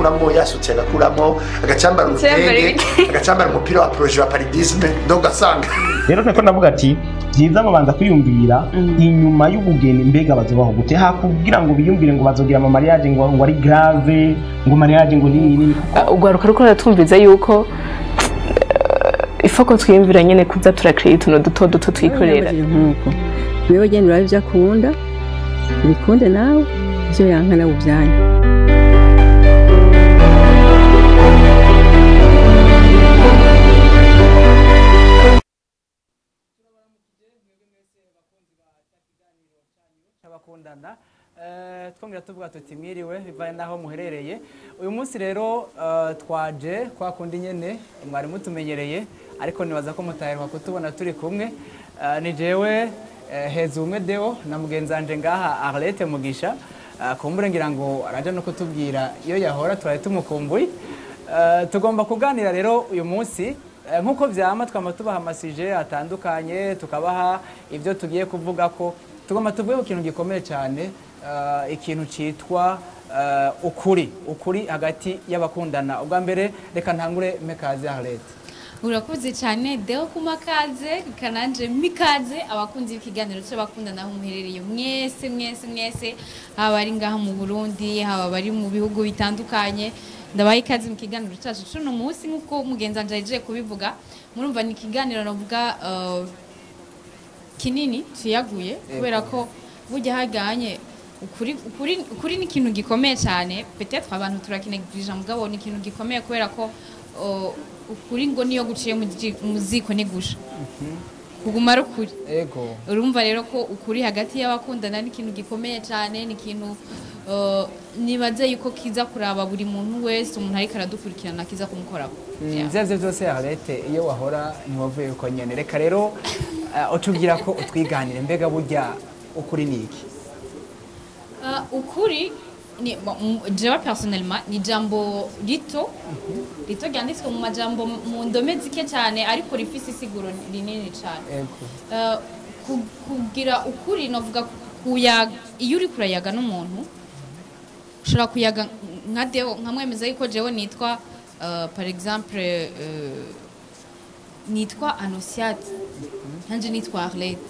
agakuramo yasutse agakuramo agacambara urutenge agacambara umupira wa projet wa paridisme donc asanga rero nako navuga ati byiza babanza kwiyumvira inyuma y'ubugeni mbega bazobaho gute hakugira ngo biyumvire ngo bazogira ama mariage ngo ari grave ngo mariage ngo nini ugwaruka ruko ratumviza yuko ifoko twiyumvira nyene kuza turakreate tuno duto twikorera nkuko wewe genda urabe byakunda bikunde nawe byo yanka nawe ubyanye abakundana twongera tuvuga tuti mwiriwe bivaye naho muherereye uyu munsi rero twaje kwa kundi nyene mwari mutumenyereye ariko nibaza ko mutaheruka kutubona turi kumwe ni jewe Hezumwe Deo na mugenzanje ngaha Arlette Mugisha kumbure ngira ngo araje no kutubwira iyo yahora turaye tumukumbuye tugomba kuganira rero uyu munsi nkuko vyama twama tubaha amasije atandukanye tukabaha ivyo tugiye kuvuga ko tugomba tuvuye ku kintu gikomeye cyane ikintu citwa ukuri hagati y'abakundana ubwa mbere reka ntangure mekaze Arlette urakoze cyane Deo kumakaze kananje mikaze abakunzi b'ikiganiro cy'abakundana aho muherereye mwese haba ari ngaha mu Burundi haba bari mu bihugu bitandukanye ndabaye ikaze mu kiganiro cyacu cuno munsi nkuko mugenzanje yaje kubivuga murumva ni kiganiro navuga kinini ciyaguye kubera ko burya haganye ukuri ni ikintu gikomeye cyane peut-être abantu turakinegirije mugabo ni ikintu gikomeye kubera ko ukuri ngo niyo guciye mu ziko nigusha kuguma ari ukuri ego urumva rero ko ukuri hagati y'abakundana ni ikintu gikomeye cyane ni ikintu nibaze yuko kiza kuraba buri muntu wese umuntu ariko aradukurikirana kiza kumukorako vyavyo vyose Arlette iyo wahora ntiwavuye uko nyene reka rero utubwira ko utwiganire mbega burya ukuri ni iki ukuri ni jewe personnellement ni jambo rito ryanditswe mu majambo mu ndome zike cyane ariko rifise isiguro rinini cyane kugira ukuri novuga kuyaga iyo uri kurayaga n'umuntu ushobora kuyaga nka Deo nkamwemeza yuko jewe nitwa par exemple nitwa Anosiate nanje nitwa Arlette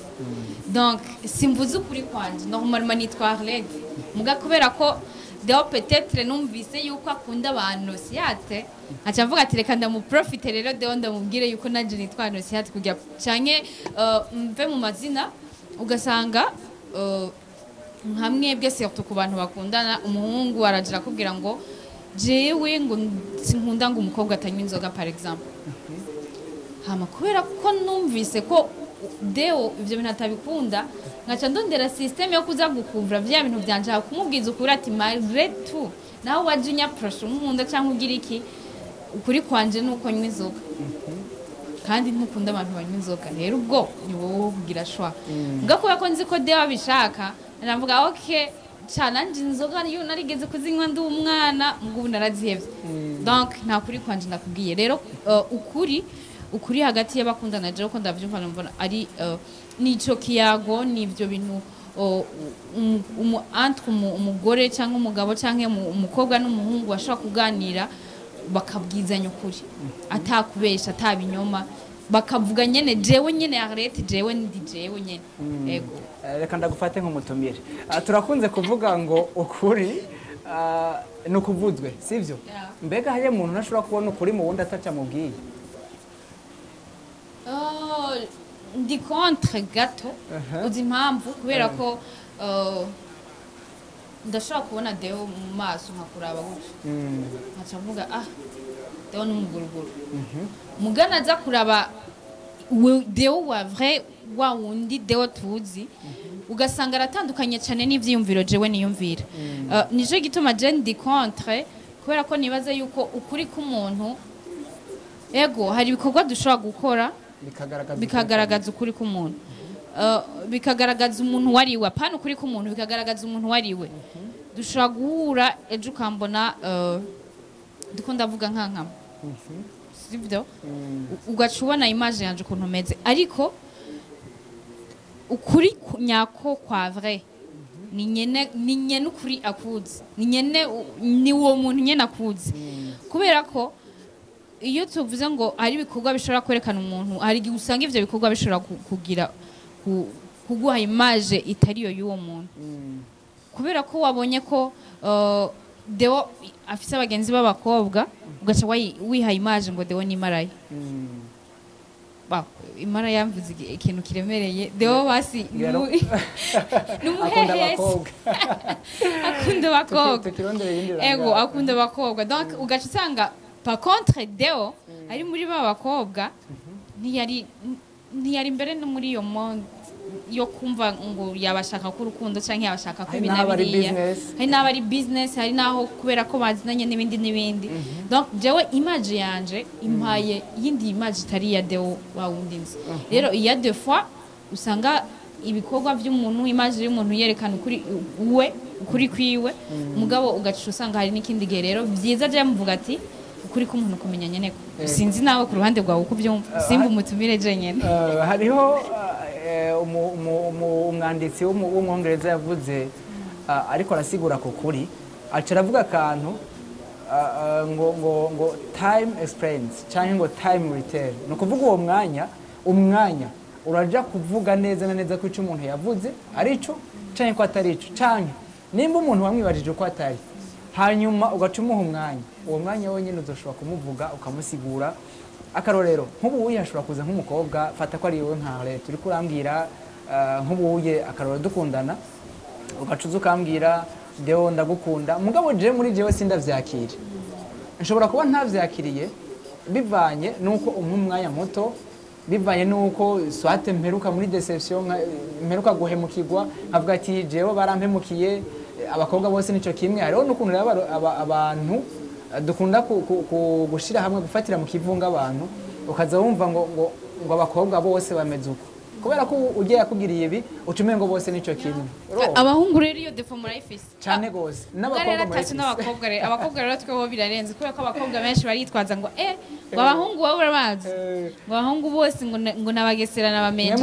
donc simvuze ukuri kwanje normalement nitwa Arlette muga kubera ko Deo peut-être numvise yuko akunda abantu Anosiate acha mvuga ati reka ndamuprofite rero Deo ndamubwire yuko nanje nitwa Anosiate kugira canke mve mu mazina ugasanga hamwe bwe surtout ku bantu bakundana umuhungu aragira kubwira ngo jewe ngo sinkunda ngo umukobwa atanywa inzoga par exemple hama kubera ko numvise ko Deo ivyo bintu atabikunda ngaca ndondera system yo kuza gukuvura vya bintu byanje kumubwiza ukuri ati malgré tout naho wajinya proche umunda cyangwa ugira iki ukuri kwanje nuko nywa inzoga kandi ntukunda abantu banywa inzoga rero ubwo ni wowe kugira shwa ngakubera ko nzi ko Deo abishaka ndavuga okay challenge inzoga niyo narigeze kuzinywa ndi umwana mugubu narazihevye donc nta kuri kwanje nakubwiye rero ukuri hagati y'abakundana je ko ndavyumva mbona ari nico kiyago nivyo bintu entre umugore cyangwa umugabo cyangwa umukobwa n'umuhungu bashaka kuganira bakabwizanya ukuri atakubesha atabinyoma bakavuga nyene jewe nyene Arlette jewe ndi jewe nyene ego reka ndagufate nk'umutumire turakunze kuvuga ngo ukuri nukuvuzwe sivyo mbega haye umuntu nashobora kubona ukuri mu wundi ataca mubwiye ndi contre gato uzi impamvu kubera ko ndashobora kubona Deo mu maso nkakuraba gutyo nkaca mvuga Deo n'umuguruguru mugana aza kuraba Deo wa vrai wa wundi Deo tuzi ugasanga aratandukanye cyane n'ivyiyumviro jewe niyumvira nico gituma je ndi contre kubera ko nibaza yuko ukuri k'umuntu ego hari ibikorwa dushobora gukora bikagaragaza ukuri k'umuntu bikagaragaza umuntu wariwe apana ukuri k'umuntu bikagaragaza umuntu wariwe dushobora guhura ejo ukambona dukunda vuga nkankama sibyo ugaca ubona image yanje ukuntu meze ariko ukuri nyako kwa vrai ni nyene ukuri akuzi ni uwo muntu nyene akuzi kubera ko iyo tuvuze ngo ari ibikorwa bishobora kwerekana umuntu hari igihe usanga ivyo bikorwa bishobora kugira kuguha image itariyo y'uwo muntu kubera ko wabonye ko Deo afise abagenzi b'abakobwa ugaca wiha image ngo Deo ni maraya imara yamvuze ikintu kiremereye Deo basi akunda abakobwa ego akunda abakobwa donc ugaca usanga par contre Deo ari muri ba bakobwa ntiyari imbere no muri iyo monde yo kumva ngo yabashaka ko urukundo canke yabashaka ko ibinabiriya hari n'abari business hari naho kubera ko bazinanye n'ibindi donc jewe image yanje impaye yindi image itari ya Deo wawundi nzi rero iya deux fois usanga ibikorwa by'umuntu image y'umuntu yerekana ukuri kwiwe mugabo ugacisha usanga hari n'ikindi gihe rero byiza je muvuga ati ukuri k'umuntu kumenya nyene sinzi nawe ku ruhande rwawe uko byumva simba umutumire je nyene hariho umwanditsi w'umwongereza yavuze ariko arasigura ku kuri aca aravuga akantu ngo time explains cyangwa ngo time will tell ni ukuvuga uwo umwanya uraja kuvuga neza na neza ko icyo umuntu yavuze ari cyo cyangwa ko atari cyo cyangwa nimba umuntu wamwibajije uko atari hanyuma ugaca umuha uwo mwanya wenyine uzoshobora kumuvuga ukamusigura akarorero nk'ubuye hashobora kuza nk'umukobwa fata ko ari wowe nka leta uri kurambwira nk'ubuye akarorero dukundana ugacuza ukambwira Deo ndagukunda mugabo je muri jewe sindavyakira nshobora kuba ntavyakiriye bivanye nuko umwanya muto bivanye nuko swate mperuka muri deception mperuka guhemukirwa nkavuga ati jewe barampemukiye abakobwa bose nico kimwe hariho n'ukuntu abantu dukunda gushira hamwe gufatira mu kivunga abantu ukaza wumva ngo abakobwa bose bameze uko kubera ko ugiye yakugiriye ibi ucume ngo bose nico kimwe abahungu rero iyo defo murayifise cyane gose n'abakobwa rero tweho birarenze kubera ko abakobwa benshi baritwaza ngo ngo abahungu wowe urabazi ngo abahungu bose ngo nabagesera n'abamenje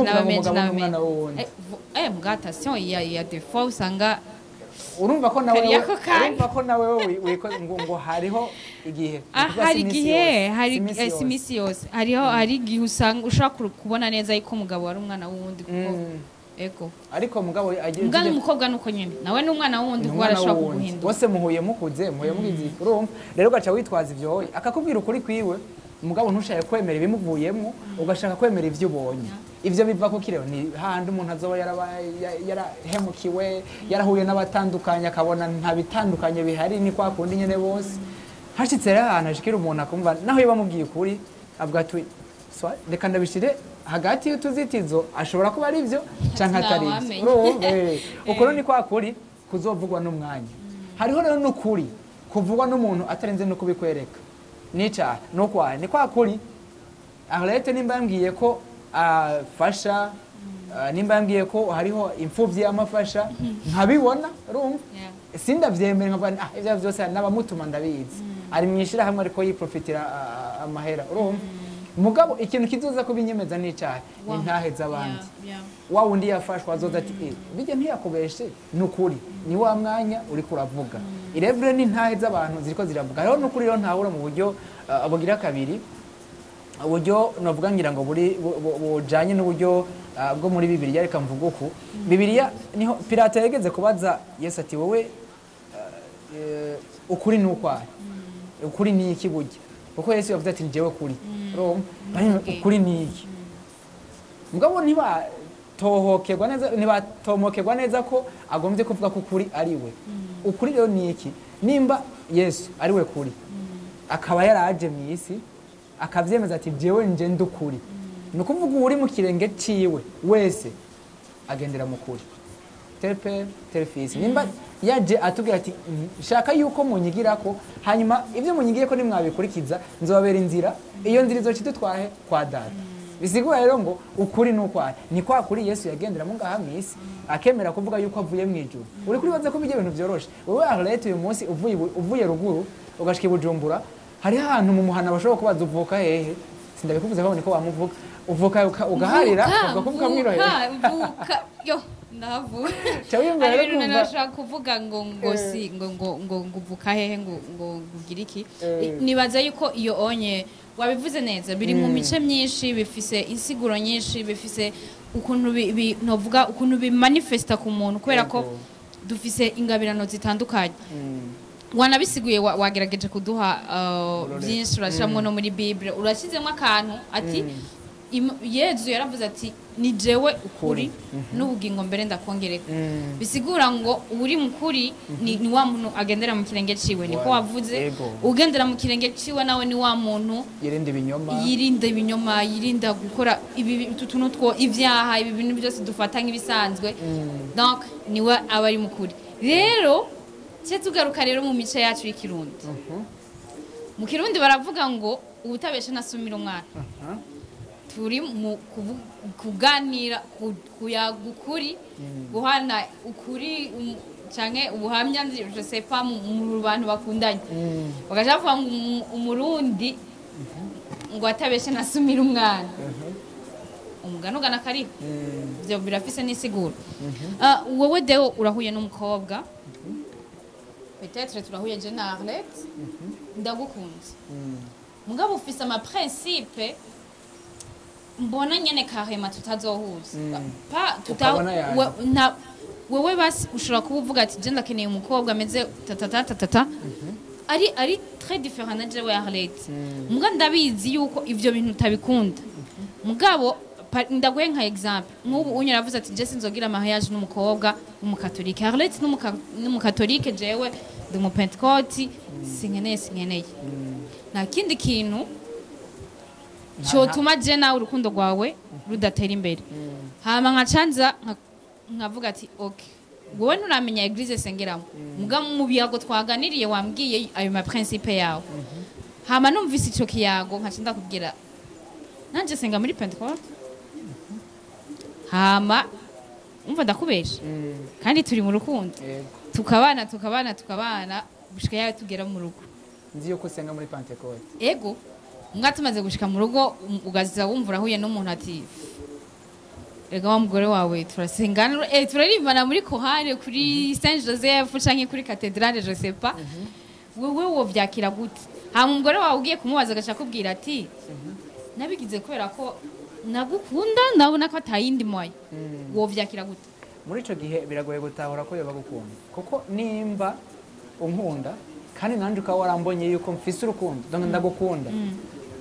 mugatasiyo ya defo usanga urumva ko nawe ngo hariho igihe hari igihe hari imisi yose hari igihe usanga ushaka kubona neza yuko umugabo wari umwana w'uwundi kuko ego ariko mugabo agiye umukobwa nuko nyine nawe n'umwana w'uwundi kuko arashobora kuguhindura bose muhuye mugize urumva rero ugaca witwaza ibyo wowe akakubwira ukuri kwiwe umugabo ntushaka kwemera ibimuvuyemo ugashaka kwemera ibyo ubonye ivyo biva ko kireo ni handi umuntu azoba yarahemukiwe yarahuye n'abatandukanye akabona nta bitandukanye bihari ni kwa kundi nyene bose hashitse rero ahantu ashikira umuntu akumva naho yiba mubwiye ukuri avuga ati reka ndabishire hagati y'utuzitizo ashobora kuba ari ivyo canke atari ivyo ukuri ni kwa kuri kuzovugwa n'umwanya hariho rero n'ukuri kuvugwa n'umuntu atarenze no kubikwereka nica no kwa ni kwa kuri Arlette nimba yambwiye ko afasha nimba yambwiye ko hariho imfuvyi y'amafasha nkabibona urumva sindavyemera nkabana ivyo byose n'abamutuma ndabizi ari mwishira hamwe ariko yiprofitira amahera urumva mugabo ikintu kizoza kubinyemeza n'icyaha intahe z'abandi wa wundi yafashwa azoza ati bijye ntiyakubeshe n'ukuri ni wa mwanya uri kuravuga irevure n'intahe z'abantu ziriko ziravuga rero n'ukuri rero ntahura mu buryo bugira kabiri uburyo navuga ngira ngo bujanye n'uburyo bwo muri Bibiliya reka mvuga uku Bibiliya niho Pilato yageze kubaza Yesu ati wowe ukuri n'ukwahe ukuri ni iki burya kuko Yesu yavuze ati njewe kuri ukuri ni iki mugabo ntibatomokerwa neza ko agombye kuvuga ko ukuri ari we ukuri rero ni iki nimba Yesu ari we kuri akaba yaraje mu isi akavyemeza ati jewe nje ndukuri nukuvuga uri mu kirenge ciwe wese agendera mu kuri tepe telefisi nimba yaje atubwira ati shaka yuko munyigirako hanyuma ivyo munyigiye ko nimwabikurikiza nzobabera inzira iyo nzira izocitutwahe kwa data bisigura rero ngo ukuri n'ukwahe ni kwa kuri Yesu yagendera mu ngaha mu isi akemera kuvuga yuko avuye mu ijuru uri kuri baze ko bijye ibintu byoroshe wewe Arlette uyu munsi uvuye ruguru ugashika Bujumbura hari ahantu mu muhana bashobora kubaza uvuka hehe sindabikuvuze ko niko bamuvuga uvuka ugaharira uvuka mwirohera ndahavuye Cyawiyumva hari rero ibintu kumva nashaka kuvuga ngo si ngo uvuka hehe ngo ugira iki nibaza yuko iyo onye wabivuze neza biri mu mice myinshi bifise insiguro nyinshi bifise ukuntu novuga ukuntu bimanifesta ku muntu kubera ko dufise ingabirano zitandukanye wanabisiguye wagerageje kuduha byinshi urashiramwo no muri Bible urashyizemo akantu ati Yezu yaravuze ati ni jewe ukuri n'ubugingo mbere ndakongereka bisigura ngo uri mukuri ni wa muntu agendera mu kirenge ciwe niko wavuze ugendera mu kirenge ciwe nawe ni wa muntu yirinda ibinyoma yirinda gukora ibi tuntu two ivyaha ibi bintu byose dufata nk'ibisanzwe donc niwe aba ari mukuri rero cye tugaruka rero mu mice yacu y'ikirundi mu kirundi baravuga ngo ubutabesha nasumira umwana turi mu kuganira kuyaga ukuri guhana ukuri canke ubuhamya je sais pas mu bantu bakundanye bagaje bavuga ngo umurundi ngo atabeshe nasumira umwana umugano ugana kari byo birafise n'isiguro wowe deo urahuye n'umukobwa peut-être turahuye je na Arlette ndagukunze mugabo ufise ama principe mbona nyene karema tutazohuza wewe basi ushobora kuba uvuga ati je ndakeneye umukobwa ameze tata ari très différent na jewe Arlette muga ndabizi yuko ivyo bintu utabikunda mugabo ndaguhe nka example nk'ubu unye ravuze ati je sinzogira mariage n'umukobwa w'umukatolike Arlette n'umukatolike jewe ndi mu Pentecote sinkeneye nta kindi kintu cyotuma je nawe urukundo rwawe rudatera imbere hama nkacanza nkavuga ati okay wowe nturamenya eglise sengeramo muga mu biyago twaganiriye wambwiye ayo ma principe yawe hama numvise ico kiyago nkaca ndakubwira nanje senga muri Pentecote hama umva ndakubesha kandi turi mu rukundo tukabana gushika yawe tugera mu rugo nzi yuko senga muri Pentecote ego mwatumaze gushika mu rugo ugaziza wumva urahuye n'umuntu ati rega wa mugore wawe turasengana turarivana muri kohane kuri Saint Joseph canke kuri Cathedrale je sais pas wewe wo vyakira gute hama umugore wawe ugiye kumubaza gacha kubwira ati nabigize kubera ko nagukunda ndabona ko atayindi moyo wo vyakira gute muri ico gihe biragoye gutahura ko yoba gukunda kuko nimba unkunda kandi nanje ukaba warambonye yuko mfise urukundo donc ndagukunda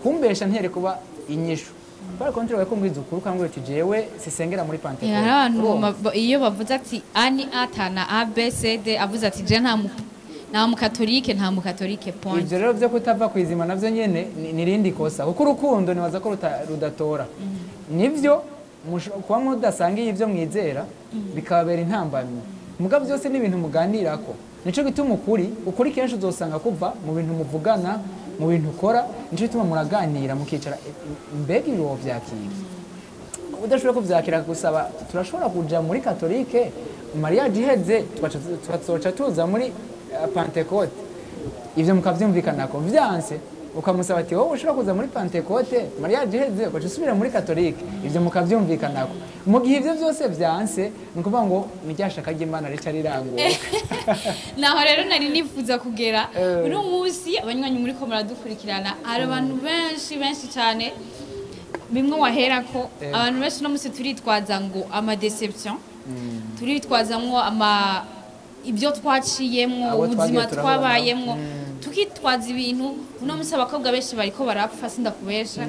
kumbesha ntere kuba inyishu Par contre wakumbwiza ukuru kangwe ati jewe sisengera muri Pentecote. Iyo bavuze ati ani atana ABCD avuze ati je nta mukatolike point. Ibyo rero byo kutava kwizima navyo nyene nirindi kosa. Kuko urukundo nibaza ko rudatora. Nivyo kuba mudasangiye ibyo mwizera bikababera intambamyi. Mugabo byose ni ibintu muganirako. Nico gituma ukuri kenshi uzosanga kuva mu bintu muvugana mu bintu ukora nico gituma muraganira mukicara mbega ibyo vyakira. Udashobora kuvyakira gusaba turashobora kuja muri katolike mariage iheze twacoca tuza muri Pentecote. Ivyo mukavyumvikanako vyanse ukamusaba ati wowe ushobora kuza muri Pentecote mariage iheze ukaca usubira muri katolike ivyo mukavyumvikanako. Mu gihe ivyo byose vyanse nukuvuga ngo niryashaka ry'Imana rica riranguka. Naho rero nari nifuza kugera uno munsi abanywanyi muri ko muradukurikirana hari abantu benshi cyane bimwe waherako abantu benshi no munsi turitwaza ngo ama deception turitwazamwo ibyo twaciyemwo ubuzima twabayemwo tukitwaza ibintu uno munsi abakobwa benshi bariko barapfa sindakubesha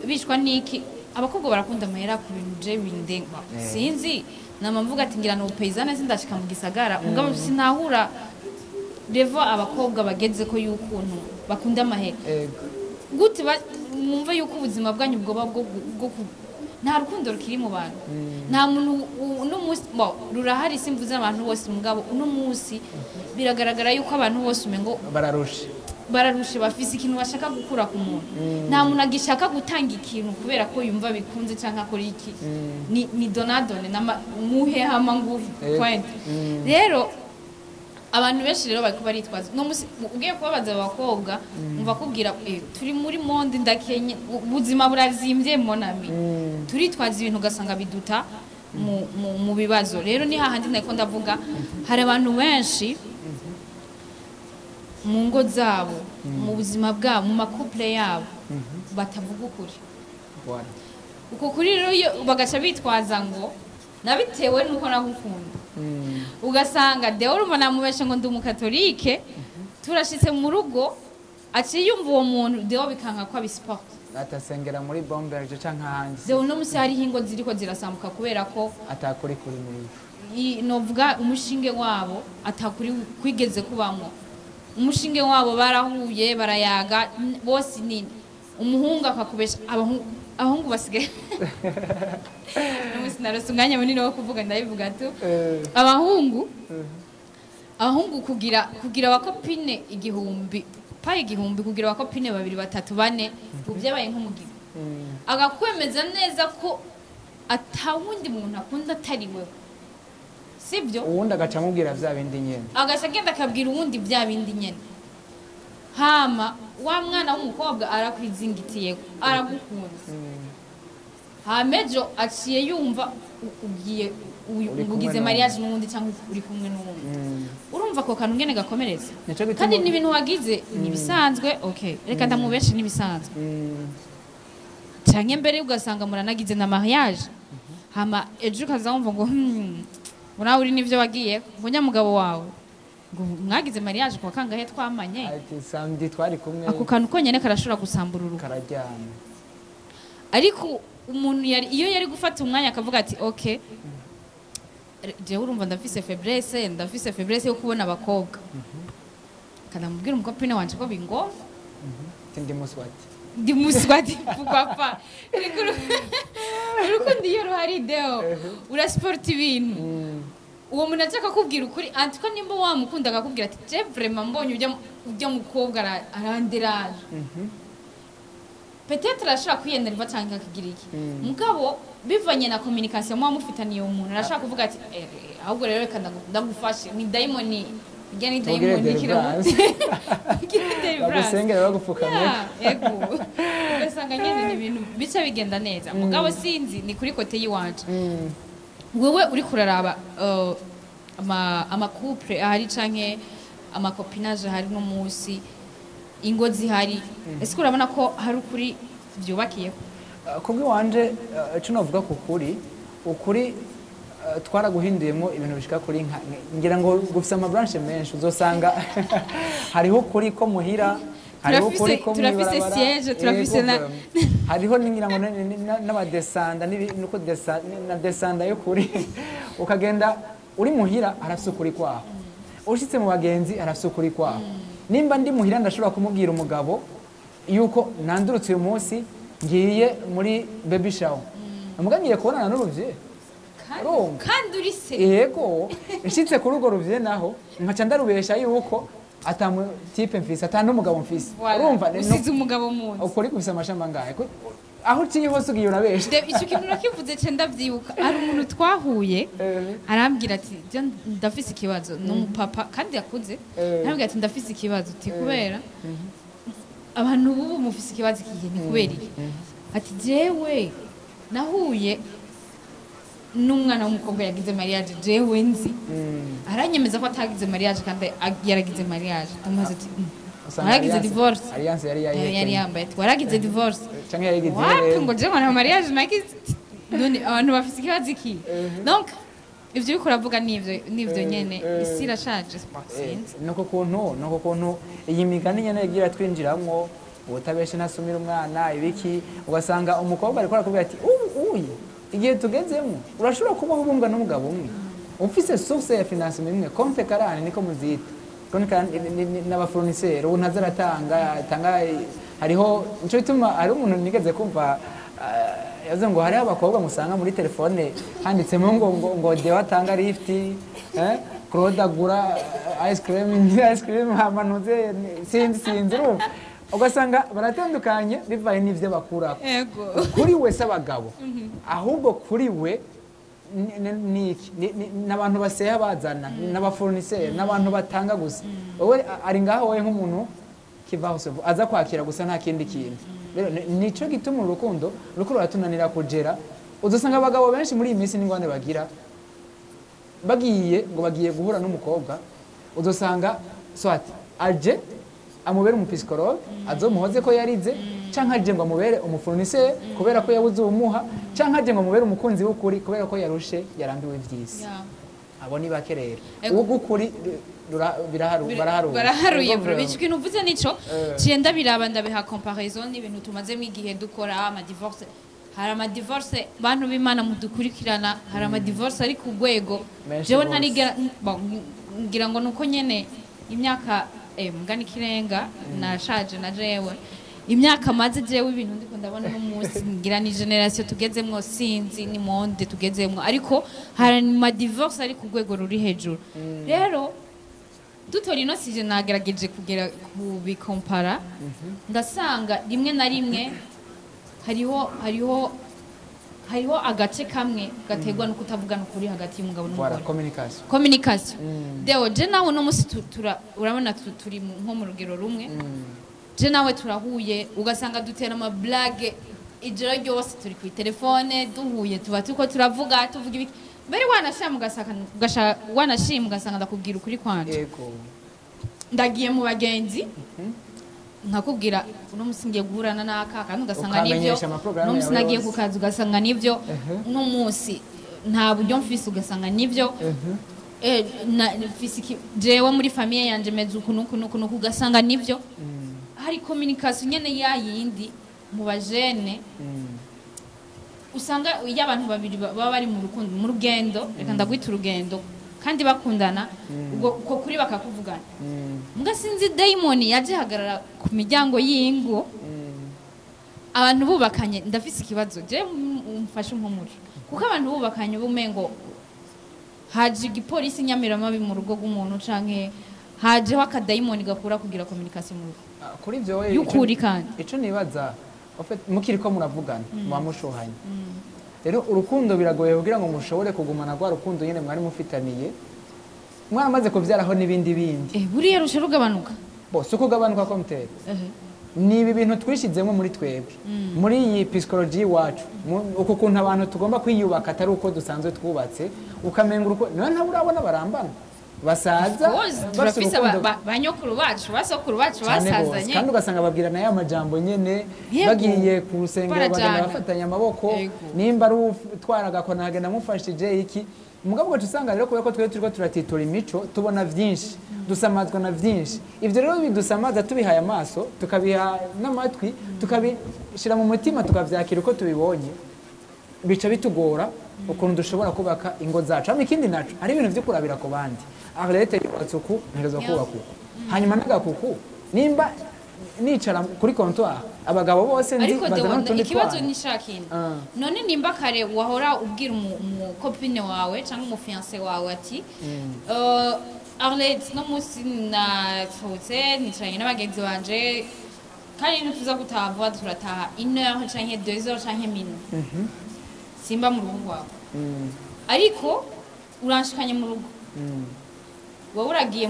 bishwa niki abakobwa barakunda amahera ku bintu je bindenga sinzi namamvuga ati ngira no payzana sindashika mu gisagara mugabo sinahura revo abakobwa bageze ko yukuntu bakunda amahera gute mwumva yuko ubuzima bwanyu bwoba bwo nta rukundo rukiri mu bantu nta muntu uno munsi rurahari simvuze abantu bose mugabo uno munsi biragaragara yuko abantu bose umengo bararushe bafise ikintu bashaka gukura ku muntu nta muntu agishaka gutanga ikintu kubera ko yumva bikunze canka kuri iki ni donadone muhe hama nguvu point rero abantu benshi rero bariko baritwaza no musi ugiye kubabaza abakobwa umva kubwira turi muri monde ndakenye ubuzima burazimbye monami turitwaza ibintu gasanga biduta mu bibazo rero ni hahandi nako ndavuga hari abantu benshi mu ngo zabo mu buzima bwabo mu makouple yabo batavuga ukuri uko kuri rero bagaca bitwaza ngo nabitewe nuko nagukunda ugasanga Deo urumva namubeshe ngo ndi umukatolike turashitse mu rugo aciye yumva uwo muntu Deo bikanka ko abisiport atasengera muri bomberge canke ahandi Deo no musi hari hingo ziriko zirasambuka kubera ko atakuri kuri muri novuga umushinge wabo atakuri kwigeze kubamwo umushinge wabo barahuye barayaga bose nini umuhungu akakubesha abahungu basigaye n'umusi narose umwanya munini wo kuvuga ndabivuga tu abahungu kugira abakopine igihumbi kugira abakopine 2 3 4 ubyabaye nk'umugigo agakwemeza neza ko atawundi muntu akunda atari wewe sibyo uwundi agaca amubwira vya bindi nyene agaca agenda akabwira uwundi vya bindi nyene hama wa mwana w'umukobwa arakwizingitiye aragukunze hamejo aciye yumva ugize mariage n'uwundi cyangwa uri kumwe n'uwundi urumva ko kantu ngene gakomereza kandi n'ibintu wagize nibisanzwe okay reka ndamubeshe nibisanzwe cyane mbere ugasanga muranagize na mariage hama ejo kazamva ngo nawe uri nivyo wagiye ngo mugabo wawe ngo mwagize mariage kwa kangahe twamanye ati samedi twari kumwe ako kantu konyene karashobora gusamburura karajyana ariko umuntu iyo yari gufata umwanya akavuga ati okay jewe urumva ndafise faiblesse yo kubona abakobwa kanamubwira umukopine wanje ko bingo ndi muswati papa urukundo iyo ruhari Deo urasporta ibintu uwo muntu ajaka kubwira ukuri anti ko nimba wamukunda akakubwira ati je vraiment mbonye ujya mukobwa aranderaje peut-être arashaka kwiyenerva cyangwa akagira iki mugabo bivanye na communication mwa mufitaniye umuntu arashaka kuvuga ati ahubwo rero reka ndagufashe ni daimoni igya ni daimoni kiramuti bagusengera bagupfukamye yego ugasanga nyene ni ibintu bice bigenda neza mugabo sinzi ni kuri kote yiwanje wewe uri kuraraba ama couple ahari canke ama copinage hari no musi ingo zihari ese urabona ko hari ukuri byubakiye kubwi wanje cyo novuga ku ukuri twaraguhinduyemo ibintu bishika kuri ngira ngo gufisa ama branche menshi uzosanga hariho kuri ko muhira hariho kuri ko turafise siège turafise na hariho ningira ngo n'abadesanda nuko desanda yo kuri ukagenda uri muhira arafise ukuri kwaho ushitse mu bagenzi arafise ukuri kwaho nimba ndi muhira ndashobora kumubwira umugabo yuko nandurutse uyu munsi ngiye muri baby shower umugangiye kubonana n'uruvye kandi uri se yego nshitse kuri urwo ruvye naho nkaca ndarubesha yuko atamu type mfise atanu umugabo mfise urumva usize umugabo munsi ukuri kufise amashamba ngaye aho uciye hose ugiye urabesha icyo kintu nakivuze cye ndavyibuka ari umuntu twahuye arambwira ati ndafise ikibazo n'umupapa kandi yakuze arambwira ati ndafise ikibazo uti kubera abantu bubu mufise ikibazo kigiye ni kubera iki ati jewe nahuye n'umwana w'umukobwa yagize mariage jewe nzi aranyemeza ko atagize mariage kandi yaragize mariage tumuze ati waragize divorce alliance yari yambaye waragize divorce canke yaragize wapi ngo jewe na mariage nagize none abantu bafise ikibazo iki donc ivyo biko uravuga nivyo nyene isi irashaje nuko kuntu iyi migani nyene yagira twinjiramwo ubutabeshe nasumira umwana ibiki ugasanga umukobwa ariko arakubwira ati uyi igihe tugezemo urashobora kubaho ubumbwa n'umugabo umwe ufise source ya finance imwe compte karane niko muzita n'abafournisseur ubu ntazaratanga hariho nico bituma ari umuntu nigeze kumva yaze ngo hari abakobwa musanga muri telefone handitsemo ngo de watanga lift Claude agura ice cream hamanuze sinzi urumva ugasanga baratandukanye bivaye n'ivyo bakurako kuri we s'abagabo ahubwo kuri we niki n'abantu baseha bazana n'abafournisseur n'abantu batanga gusa wowe ari ngaho wowe nk'umuntu kivaho sevo aza kwakira gusa nta kindi kintu rero nico gituma urukundo ruko ratunanira kugera uzasanga abagabo benshi muri iyi minsi n'ingwane bagira bagiye guhura n'umukobwa uzasanga swati aje amubere umupsikologe azomuhoze ko yarize canke aje ngo amubere umufurniseri kubera ko yabuze umuha canke aje ngo amubere umukunzi w'ukuri kubera ko yarushe yarambiwe ivy'isi abo ni bake rero ugukuri baraharuye bro ikintu uvuze nico ciye ndabiraba ndabiha comparaison n'ibintu tumazemo igihe dukora ama divorce hari ama divorce bantu b'Imana mudukurikirana hari ama divorce ari ku rwego jewe ngira ngo nuko nyene imyaka mugani kirenga nashaje na jewe imyaka maze jewe ibintu ndiko ndabona n'umunsi ngira ni generation tugezemwo sinzi ni monde tugezemwo ariko hari ama divorce ari ku rwego ruri hejuru rero dutori no sije nagerageje kugera kubikompara ndasanga rimwe na rimwe hariho agace kamwe gategwa no kutavugana ukuri hagati y'umugabo n'umugore communication deo je nawe no musi urabona turi nko mu rugero rumwe je nawe turahuye ugasanga dutera ama blague ijoro ryose turi ku telefone duhuye tuba tuko tuvuga ibiki mbere wanashima ugasanga ndakubwira ukuri kwanje yego ndagiye mu bagenzi nkakubwira uno musi ngiye guhurana n'aka kandi ugasanga nivyo uno musi nagiye ku kazi ugasanga nivyo uno musi nta buryo mfise ugasanga nivyo jewe muri famille yanje meze ukuntu ugasanga nivyo hari communication nyene yayindi mu bajene usanga iyo abantu babiri baba bari mu rukundo mu rugendo reka ndagwita urugendo kandi bakundana uko kuri bakakuvugana mbwa sinzi daimon yaje hagarara ku miryango y'ingo abantu bubakanye ndafise ikibazo je umfashe nkomuri kuko abantu bubakanye bumengo haje igipolisi nyamirama mu rugo rw'umuntu canke hajeho akadaimon gakura kugira communication mu rugo kuri ivyo we y'ukuri kandi ico nibaza mukiri ko muravugana mumushohanye rero urukundo biragoye kugira ngo mushobore kugumana rwa rukundo nyene mwari mufitaniye mwaramaze kuvyaraho n'ibindi bindi buriya rusha rugabanuka bose uko gabanuka ko mutera ni ibi bintu twishizemo muri twebwe muri iyi psychology wacu uko kuntu abantu tugomba kwiyubaka atari uko dusanzwe twubatse ukamenga uruko niba nta urabona barambana basaza bafise banyokuru bacu basokuru bacu basazanye kandi ugasanga babwira nayo amajambo nyene bagiye ku rusengero bagenda bafatanya amaboko nimba ari utwaraga ko nagenda mufashije iki mugabo gacu usanga rero kubera ko twe turiko turatitura imico tubona vyinshi dusamazwa na vyinshi ivyo rero bidusamaza tubihaye amaso tukabiha n'amatwi tukabishira mu mutima tukavyakira uko tubibonye bica bitugora ukuntu dushobora kubaka ingo zacu hamwe ikindi naco hari ibintu vyo kurabira ku bandi arlete yubatsuku ntegezo kubaka uko hanyuma nagakuku nimba nicara kuri comptoir abagabo bose ndi bazana n'utundi ikibazo nishakini none nimba kare wahora ubwira umukopine wawe cyangwa umufiance wawe ati Arlette no musi natutse nicaranye n'abagenzi banje kandi ntuza gutava turataha 1h canke 2h canke minuit simba mu rugo rwawe ariko uranshikanye mu rugo wowe uragiye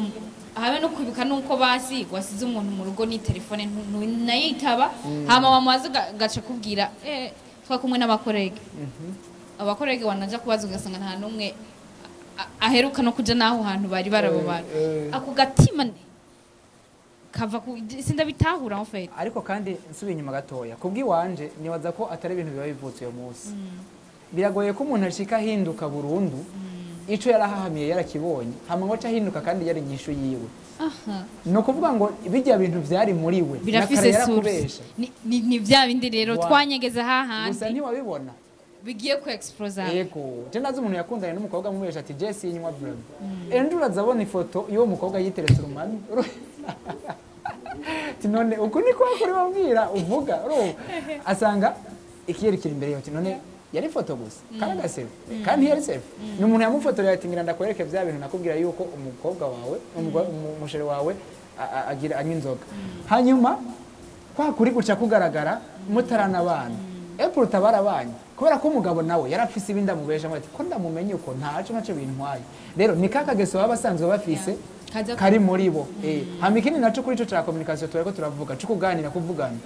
habe no kwibuka nuko basi wasize umuntu mu rugo ni telefone nayitaba hama wamaze gaca kubwira twakumwe n'abakorege abakorege wanaja kubaza ugasanga nta numwe aheruka no kuja naho hantu bari barabo bari ako gatima kava sindabitahura en fait ariko kandi nsubiye inyuma gatoya kubwi wanje nibaza ko atari ibintu biba bivutse uyo munsi biragoye ko umuntu ashika hinduka burundu ico yarahahamiye yarakibonye hama ngo ahinduka kandi yari inyishu yiwe no kuvuga ngo bijya bintu vyari muri we birafise source ni vya bindi rero twanyegeza hahandi gusa ntiwabibona bigiye ku explose yego je ndazi umuntu yakundanye n'umukobwa mubesha ati Jesse inyuma brother endura zabona ifoto iyo umukobwa yiteretse urumani tinone uko niko akuri babwira uvuga asanga ikiyerekira imbere yo tinone yari foto gusa kandi agasebe kandi yari self ni umuntu yamufotorera ati ngira ndakwereke vya bintu nakubwira yuko umukobwa wawe umushere wawe agira anywa inzoga hanyuma kwa kuri guca kugaragara mutarana abana April tabarabanye kubera ko umugabo nawe yarafise ibinda mubesha ati ko ndamumenye uko ntaco naco bintwaye rero ni kakageso baba basanzwe bafise kari muri bo hama ikindi naco kuri ico ca communication tureko turavuga cyo kuganira kuvugana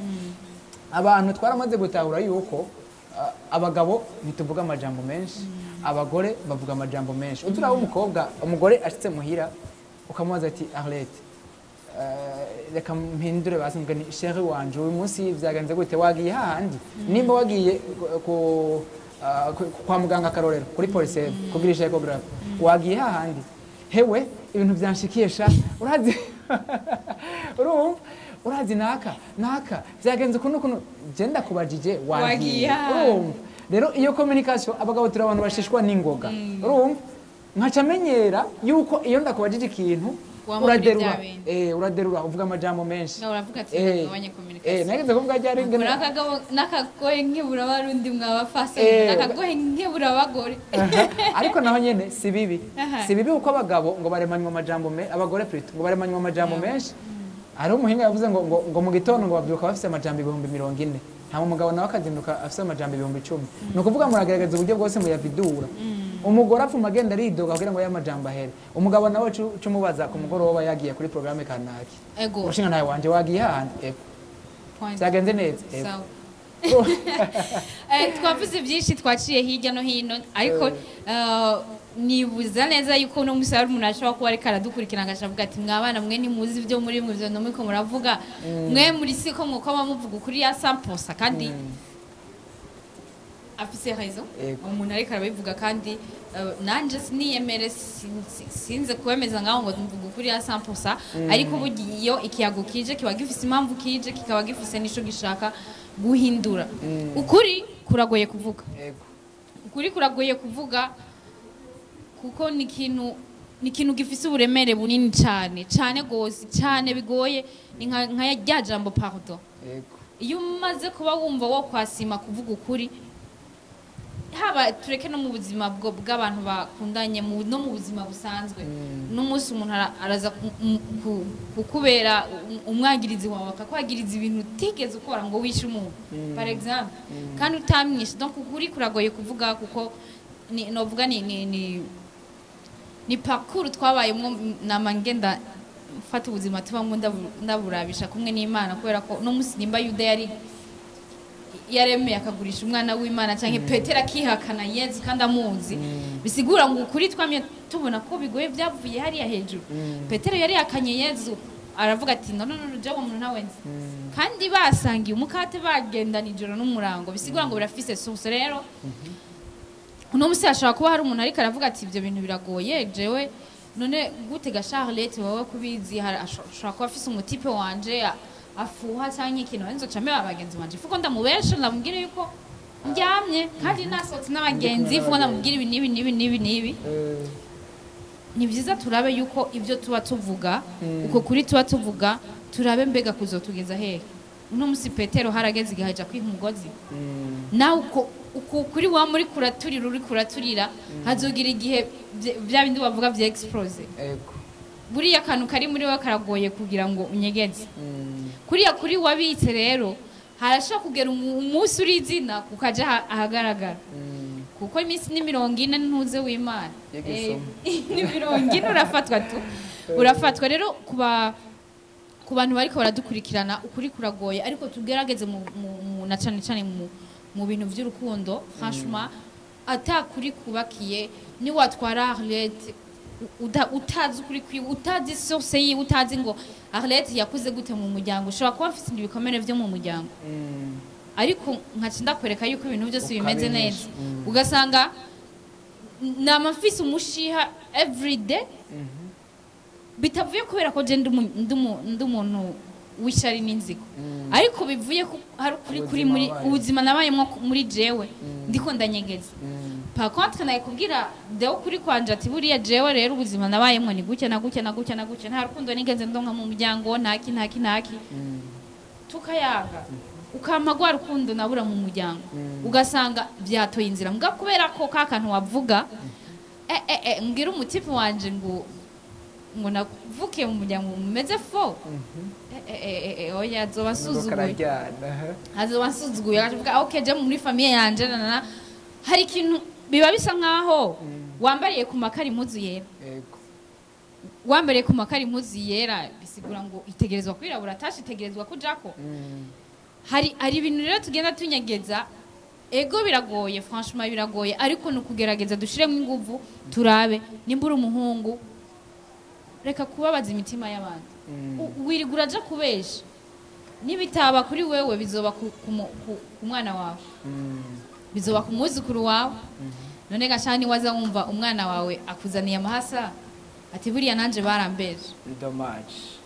abantu twaramaze gutahura yuko abagabo ntituvuga amajambo menshi abagore bavuga amajambo menshi uturaho umugore ashitse muhira ukamubaza ati Arlette reka mpindure basambwe ni chéri wanje uyu munsi vyagenze gute wagiye hahandi nimba wagiye kwa muganga karorero kuri police kugirisha ecography wagiye hahandi hewe ibintu byanshikisha urazi urumva urazi naka vyagenze kuno genda kubajije wagiye urumva rero iyo communication abagabo turi abantu bashishwa n'ingoga urumva nkacamenyera yuko iyo ndakubajije ikintu uraderura uvuga amajambo menshi uravuga ati ngabanye communication nageze kuvuga ryari ngene nakagoye nkibura barundi mwabafase nakagoye nkibura abagore ariko naho nyene si bibi uko abagabo ngo baremanywa amajambo abagore plutôt ngo baremanywa amajambo menshi ari umuhinga yavuze ngo mu gitondo ngo bavyuka bafise amajambo 40,000 nta mugabo nawe akazinduka afise amajambo 10,000 nukuvuga muragerageza uburyo bwose muyavidura umugore apfuma agenda aridoga kugira ngo y'amajambo ahere umugabo nawe cumubaza ku mugoroba yagiye kuri programme kanaki umushinga nawe wanje wagiye hahandi vyagenze neza twavuze byinshi twaciye hirya no hino ariko nibuza neza yuko uno musi hari umuntu ashobora kuba ariko aradukurikirana agashavuga ati mwabana mwe ntimuzi ibyo muri mwe ivyo nomiko muravuga mwe muri siko mwuko muvuga ukuri ya 100% kandi afise raison umuntu ariko arabivuga kandi nanje siniyemere sinze kwemeza ngaho ngo mvuga ukuri ya 100% ariko bugiyo ikiyago kije kiba gifise impamvu kije kikaba gifise nisho gishaka guhindura ukuri kuragoye kuvuga ukuri kuragoye kuvuga kuko ni ikintu gifise uburemere bunini cyane gose cyane bigoye ni nka ya jambo pardon iyo umaze kuba wumva wo kwasima kuvuga ukuri haba tureke no mu buzima bw'abantu bakundanye no mu buzima busanzwe n'umunsi umuntu araza kukubera umwagirizi wawe akakwagiriza ibintu utigeze ukora ngo wishe umuntu par exemple kandi utamwishe donc ukuri kuragoye kuvuga kuko novuga ni parcours twabayemo namangenda mfata ubuzima tubamo ndaburabisha kumwe n'Imana kubera ko no musi nimba Yuda yaremeye akagurisha umwana w'Imana cyangwa Petero akihakana Yesu kandi amuzi bisigura ngo ukuri twamye tubona ko bigoye byavuye hariya hejuru Petero yari yakanye Yesu aravuga ati no jawo umuntu nawenze kandi basangiye umukate bagendana ijoro n'umurango bisigura ngo birafise source rero uno musi ashaka kuba hari umuntu ariko aravuga ati ibyo bintu biragoye jewe none gutega Charlotte wowe kubizi ashaka kuba afise umutipe wanje afuha cyangwa ikintu enzo cyame abagenzi banje fuko ndamubesha ndamubwira yuko ndyamye kandi nasotse n'abagenzi fuko ndamubwira ibi nibi ni byiza turabe yuko ibyo tuba tuvuga uko kuri tuba tuvuga turabe mbega kuzotugeza hehe uno musi Petero harageze igahaja kwiha umugozi nawe uko kuri wa muri kuraturira hazogira igihe bya bindi bavuga bya explose buriya kantu kari muri we karagoye kugira ngo unyegeze kuriya kuri wabitse rero harashaka kugera umunsi uri izina kukaja ahagaragara kuko iminsi ni 40 ntuze w'Imana ni 40 urafatwa rero ku bantu bariko baradukurikirana ukuri kuragoye ariko tugerageze na cyane mu bintu by'urukundo franchement atakuri kubakiye ni watwara Arlette utazi ukuri kwiwe utazi source yiwe utazi ngo Arlette yakuze gute mu muryango ushobora kuba afite ibikomere byo mu muryango ariko nkacinda kwereka yuko ibintu byose bimeze neza ugasanga namafise umushiha every day bitavuye kubera ko je ndumuntu wishari n'inzigo ariko bivuye kuri muri ubuzima nabayemo muri jewe ndiko ndanyegeza par contre naye kubwira deo kuri kwanje ati buriya jewe rero ubuzima nabayemo ni guke na guke nta rukundo nigeze ndonka mu muryango ntaki tukayaga ukampa gwa rukundo nabura mu muryango ugasanga byatoye inzira mbwa kubera ko kakantu wavuga mbwira umutipe wanje ngo navuke mu muryango mumeze fo oya azobasuzuguye akavuga okay je muri famille yanje hari ikintu biba bisa nkaho wambariye ku makari impuzu yera wambariye ku makari impuzu yera bisigura ngo itegerezwa kwirabura tashi itegerezwa kujako hari ibintu rero tugenda tunyegeza ego biragoye franchement biragoye ariko nukugerageza dushiremo inguvu turabe nimba uri umuhungu reka kubabaza imitima y'abandi wirigura aja kubesha nibitaba kuri wewe bizoba ku mwana wawe bizoba ku muzukuru wawe none gashani waza wumva umwana wawe akuzaniye amahasa ati buriya nanje barambeje dommage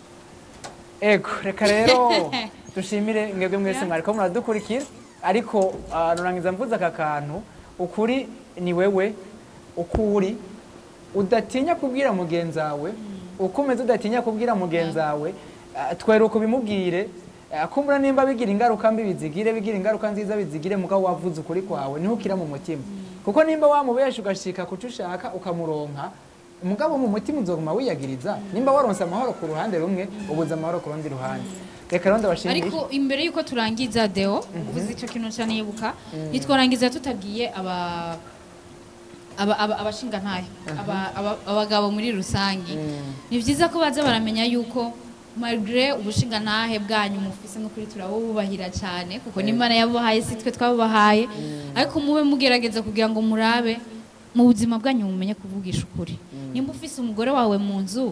ego reka rero dushimire mwebwe mwese mwariko muradukurikira ariko nurangiza mvuze aka kantu ukuri ni wewe ukuri udatinya kubwira mugenzi wawe ukomeza udatinya kubwira mugenzi wawe tweruko bimubwire kumbura nimba bigira ingaruka mbi bigira ingaruka nziza bizigire mugabo wavuze ukuri kwawe niho ukira mu mutima kuko nimba wamubesha ugashika kuco ushaka ukamuronka umugabo mu mutima uzoguma wiyagiriza nimba waronse amahoro ku ruhande rumwe ubuza amahoro ku rundi ruhande reka ronda bashimire ariko imbere yuko turangiza Deo uvuze ico kintu cyane yibuka nitwarangiza tutagiye abashinga ntaye abagabo muri rusangi ni byiza ko baza baramenya yuko malgré ubushinga ntahe bwanyu mufise no kuri turabubahira cyane kuko n'Imana yabubahaye sitwe twabubahaye ariko mube mugerageza kugira ngo murabe mu buzima bwanyu mumenye kuvugisha ukuri nimba ufise umugore wawe mu nzu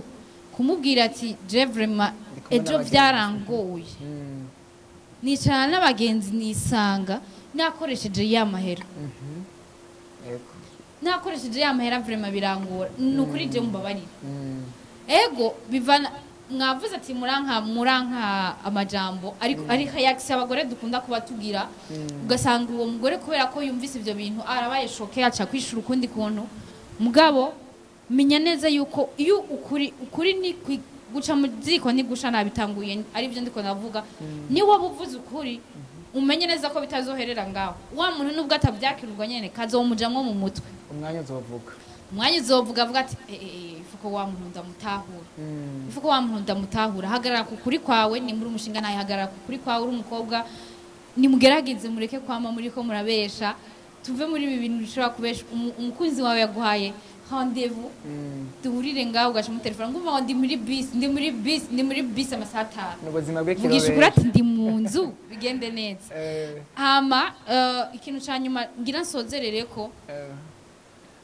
kumubwira ati je vraiment ejo byarangoye nicara n'abagenzi nisanga nakoresheje ya mahera nakoresheje ya mahera vraiment birangora nukuri je mbabarira ego bivana mwavuze ati muranka amajambo ariko yakisi abagore dukunda kubatubwira ugasanga uwo mugore kubera ko yumvise ibyo bintu arabaye shoke aca kwishura ukundi kuntu mugabo menya neza yuko iyo ukuri ni guca mu ziko ni gusha nabitanguye ari byo ndiko navuga ni wabuvuze ukuri umenye neza ko bitazoherera ngaho wa muntu nubwo atavyakirurwa nyene kazomujamwo mu mutwe umwanya uzovuga avuga ati ifuko wa muntu ndamutahura ifuko wa muntu ndamutahura hagarara ku kuri kwawe ni muri umushinga naye hagarara ku kuri kwawe uri umukobwa nimugerageze mureke kwama muri ko murabesha tuve muri ibi bintu bishobora kubesha umukunzi wawe yaguhaye rendez-vous duhurire ngaho ugaca mu telefone ngumva ndi muri bus amasaha 5 n'ubuzima bwe kirobesha ugishukura ati ndi mu nzu bigende neza hama ikintu cyanyuma ngira nsozerere ko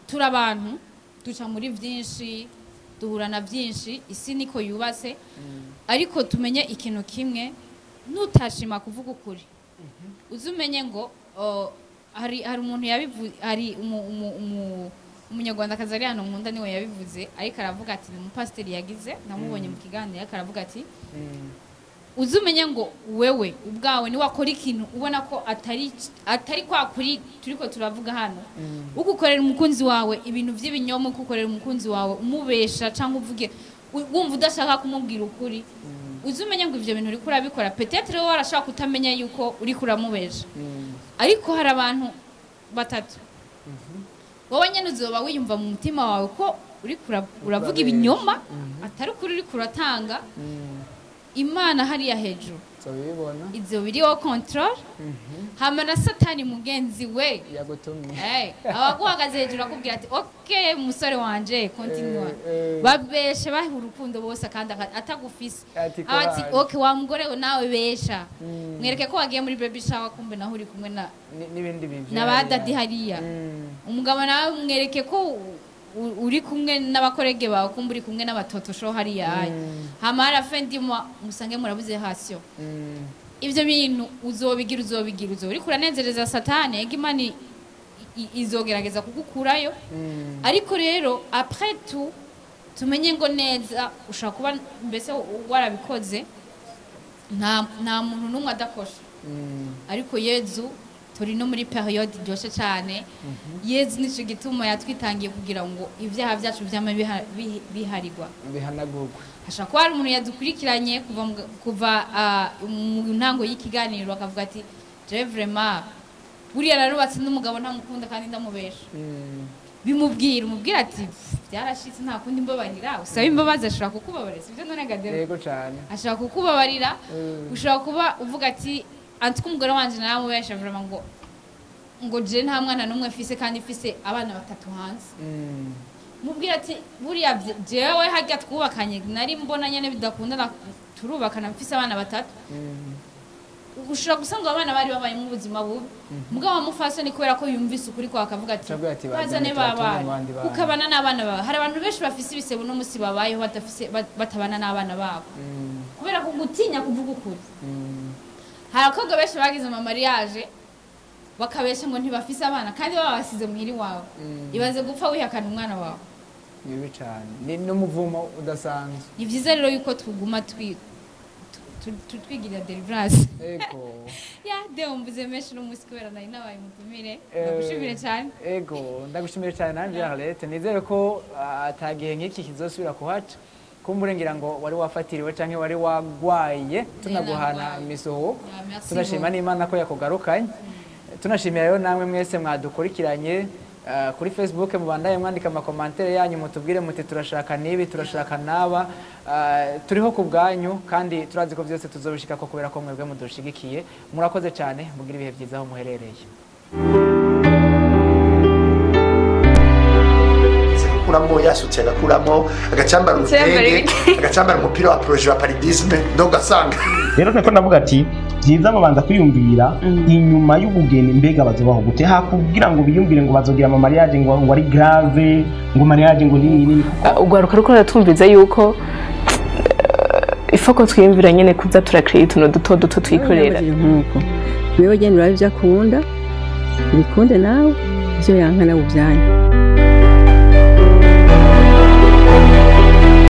turi abantu duca muri byinshi duhura na byinshi isi niko yubatse ariko tumenye ikintu kimwe nutashima kuvuga ukuri uzumenye ngo hari umuntu yabivuze hari umunyarwanda kazari hano nkunda niwe yabivuze ariko aravuga ati umupasiteri yagize namubonye mu kiganiro ariko aravuga ati uzumenye ngo wewe ubwawe ni wakora ikintu ubona ko atari kwa kuri turiko turavuga hano ugukorera umukunzi wawe ibintu by'ibinyoma ukukorera umukunzi wawe umubesha cyangwa uvuge wumva udashaka kumubwira ukuri uzumenye ngo ivyo bintu uri kurabikora peut-être rero warashaka kutamenya yuko uri kuramubesha ariko hari abantu batatu wowe nyene uzoba wiyumva mu mutima wawe ko uri uravuga ibinyoma atari kuri uri kuratanga Imana hariya hejuru izo biriho control hama na satani mugenzi we yagutumye abaguhagaze hejuru akubwira ati okay musore wanje continue babeshe bahe urukundo bose kandi atagufise ati okay wa mugore nawe besha mwereke ko wagiye muri baby shower kumbe naho uri kumwe na n'ibindi bivyo nabadadi hariya umugabo nawe mwereke ko uri kumwe n'abakorege bawe kumbe uri kumwe n'abatoto show hariya hamara fendi musange murabuze hasyo ivyo bintu uzobigira uri kuranezereza satani egimani izogerageza kugukurayo ariko rero après tout tumenye ngo neza ushaka kuba mbese warabikoze nta muntu numwe adakosha ariko Yezu turi no muri periode iryoshe cyane Yezu nico gituma yatwitangiye kugira ngo ibyaha byacu byama biharigwa bihanagurwa hashaka ko hari umuntu yadukurikiranye kuva mu ntango y'ikiganiro akavuga ati je vraiment buriya narubatse n'umugabo ntamukunda kandi ndamubesha umubwira ati byarashitse nta kundi mbabarira usaba imbabazi ashaka kukubabarira sivyo none gadero yego cyane ashaka kukubabarira ushaka kuba uvuga ati anti kumugore wanje naramubesha vraiment ngo je nta mwana numwe afise kandi afise abana batatu hanze mubwira ati buriya jewe hajya twubakanye nari mbona nyene bidakunda turubakana mfise abana batatu ushobora gusanga abana bari babaye mu buzima bubi mugabo amufasoni kubera ko yumvise ukuri kwa akavuga ati bazane baba ukabana n'abana bawe hari abantu benshi bafise ibisebo no musi babayeho batabana n'abana babo kubera ko gutinya kuvuga ukuri hari abakobwa benshi bagize ama mariage bakabesha ngo ntibafise abana kandi baba basize muhiri wawe ibaze gupfa wihakana umwana wawe bibi cyane ni n'umuvumo udasanzwe ni byiza rero yuko tuguma twigirira deliverance ego ya deo mvuze menshi no musi kubera nari nabaye mutumire ndagushimire cyane ego ndagushimire cyane nanje Arlette nizere ko atagihe nk'iki kizosubira kuhaca kumburengira ngo wari wafatiriwe canke wari wagwaye tunaguhana imisoho tunashima n'Imana ko yakugarukanye tunashimira rero namwe mwese mwadukurikiranye kuri Facebook mubandaye mwandika amakomantere yanyu mutubwire muti turashaka nibi turashaka naba turiho ku bwanyu kandi turazi ko byose tuzobishika ko kubera ko mwebwe mudushigikiye murakoze cyane mugira ibihe byiza aho muherereye kuramo yasutse agakuramo agacambara urutenge agacambara umupira wa projet wa palidisme donc asanga rero nako navuga ati byiza babanza kwiyumvira inyuma y'ubugeni mbega bazobaho gute hakubwira ngo biyumvire ngo bazogira ama mariage ngo ari grave ngo mariage ngo nini ugwaruka ruko ratumviza yuko ifoko twiyumvira nyene kuza turakreate tuno duto twikorera nkuko wewe genda urabye akunda bikunde nawe byo yankana ubyanyu